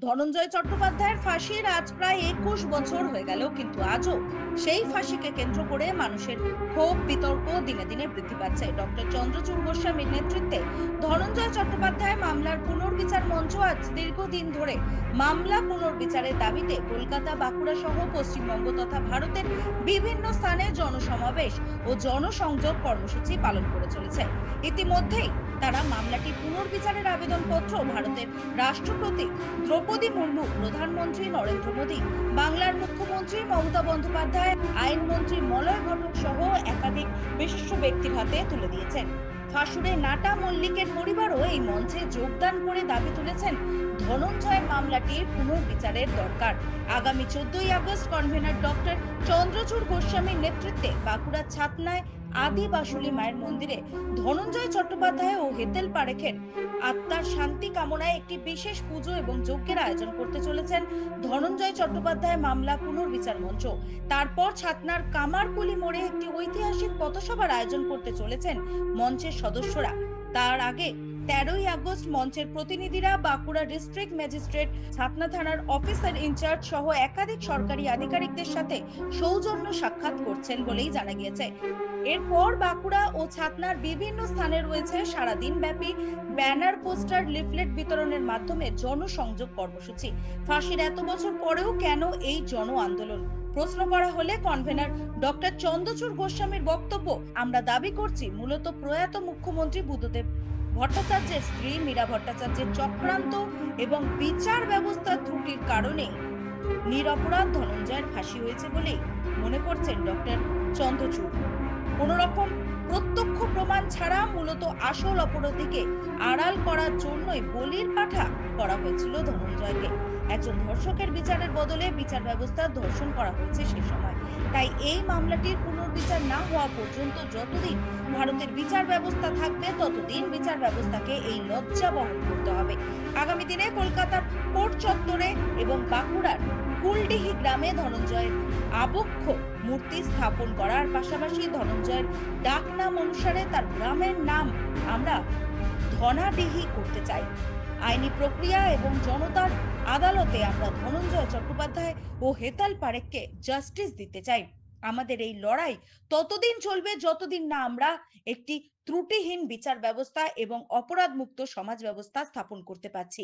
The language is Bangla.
ধনঞ্জয় চট্টোপাধ্যায়ের ফাঁসির আজ প্রায় ২১ বছর হয়ে গেল, কিন্তু আজও সেই ফাঁসিকে কেন্দ্র করে মানুষের ক্ষোভ বিতর্ক দিনে দিনে বৃদ্ধি পাচ্ছে। ডক্টর চন্দ্রচূড় গোস্বামীর নেতৃত্বে ধনঞ্জয় চট্টোপাধ্যায় মামলার পুনর্বিচার মঞ্চ আজ দীর্ঘদিন ধরে মামলা পুনর্বিচারের দাবিতে কলকাতা, বাঁকুড়া সহ পশ্চিমবঙ্গ তথা ভারতের বিভিন্ন স্থানে জনসমাবেশ ও জনসংযোগ কর্মসূচি পালন করে চলেছে। ইতিমধ্যেই তারা মামলাটি পুনর্বিচারের আবেদনপত্র ভারতের রাষ্ট্রপতি দ্রৌপদী মুর্মু, প্রধানমন্ত্রী নরেন্দ্র মোদী, বাংলার মুখ্যমন্ত্রী মমতা বন্দ্যোপাধ্যায়, আইনমন্ত্রী মলয় ঘটক সহ একাধিক বিশিষ্ট ব্যক্তির হাতে তুলে দিয়েছেন। ফাঁসুড়ে নাটা মল্লিকের পরিবারও এই মঞ্চে যোগদান করে দাবি তুলেছেন ধনঞ্জয়ের মামলাটির পুনর্বিচারের দরকার। আগামী 14ই আগস্ট কনভেনর ডক্টর চন্দ্রচূড় গোস্বামীর নেতৃত্বে বাঁকুড়ার ছাতনায় আদি বাসুলী মায়ের মন্দিরে ধনঞ্জয় চট্টোপাধ্যায় ও হেতেল পারেখের আত্মার শান্তি কামনায় একটি বিশেষ পুজো এবং যজ্ঞের আয়োজন করতে চলেছেন ধনঞ্জয় চট্টোপাধ্যায় মামলা পুনর্বিচার মঞ্চ। তারপর ছাতনার কামারকুলি মোড়ে একটি ঐতিহাসিক পথসভার আয়োজন করতে চলেছেন মঞ্চের সদস্যরা। তার আগে 13ই আগস্ট মঞ্চের প্রতিনিধিরা বাঁকুড়া ডিস্ট্রিক্ট ম্যাজিস্ট্রেট, ছাতনা থানার অফিসার ইনচার্জ সহ একাধিক সরকারি আধিকারিকদের সাথে সৌজন্য সাক্ষাৎ করছেন বলেই জানা গিয়েছে। এরপর বাঁকুড়া ও ছাতনার বিভিন্ন স্থানে রয়েছে সারাদিন ব্যাপী ব্যানার, পোস্টার, লিফলেট বিতরণের মাধ্যমে জনসংযোগ কর্মসূচি। ফাঁসির এত বছর পরেও কেন এই জন আন্দোলন প্রশ্ন করা হলে কনভেনর ডক্টর চন্দ্রচূড় গোস্বামীর বক্তব্য, আমরা দাবি করছি মূলত প্রয়াত মুখ্যমন্ত্রী বুদ্ধদেব ভট্টাচার্যের স্ত্রী মীরা ভট্টাচার্যের চক্রান্ত এবং বিচার ব্যবস্থার ত্রুটির কারণে নিরপরাধ ধনঞ্জয়ের ফাঁসি হয়েছে বলেই মনে করছেন ডক্টর চন্দ্রচূড়। কোন রকম প্রত্যক্ষ প্রমাণ ছাড়া মূলত আসল অপরাধীকে আড়াল করার জন্যই বলির পাঠা করা হয়েছিল ধনঞ্জয়কে। একজন ধর্ষকের বিচারের বদলে বিচার ব্যবস্থা ধর্ষণ করা হয়েছে সে সময়। তাই এই মামলাটির পুনর্বিচার না হওয়া পর্যন্ত যতদিন ভারতের বিচার ব্যবস্থা থাকবে ততদিন বিচার ব্যবস্থাকে এই লজ্জা বহন করতে হবে। আগামী দিনে কলকাতার কোর্ট চত্বরে এবং বাঁকুড়ার কুলডিহি গ্রামে ধনঞ্জয়ের আবক্ষ মূর্তি স্থাপন করার পাশাপাশি ধনঞ্জয়ের ডাক নাম অনুসারে তার গ্রামের নাম আমরা ধনাডিহি করতে চাই। আইনি প্রক্রিয়া এবং জনতার আদালতে আমরা ধনঞ্জয় চট্টোপাধ্যায় ও হেতাল পারেখকে জাস্টিস দিতে চাই। আমাদের এই লড়াই ততদিন চলবে যতদিন না আমরা একটি ত্রুটিহীন বিচার ব্যবস্থা এবং অপরাধ মুক্ত সমাজ ব্যবস্থা স্থাপন করতে পারছি।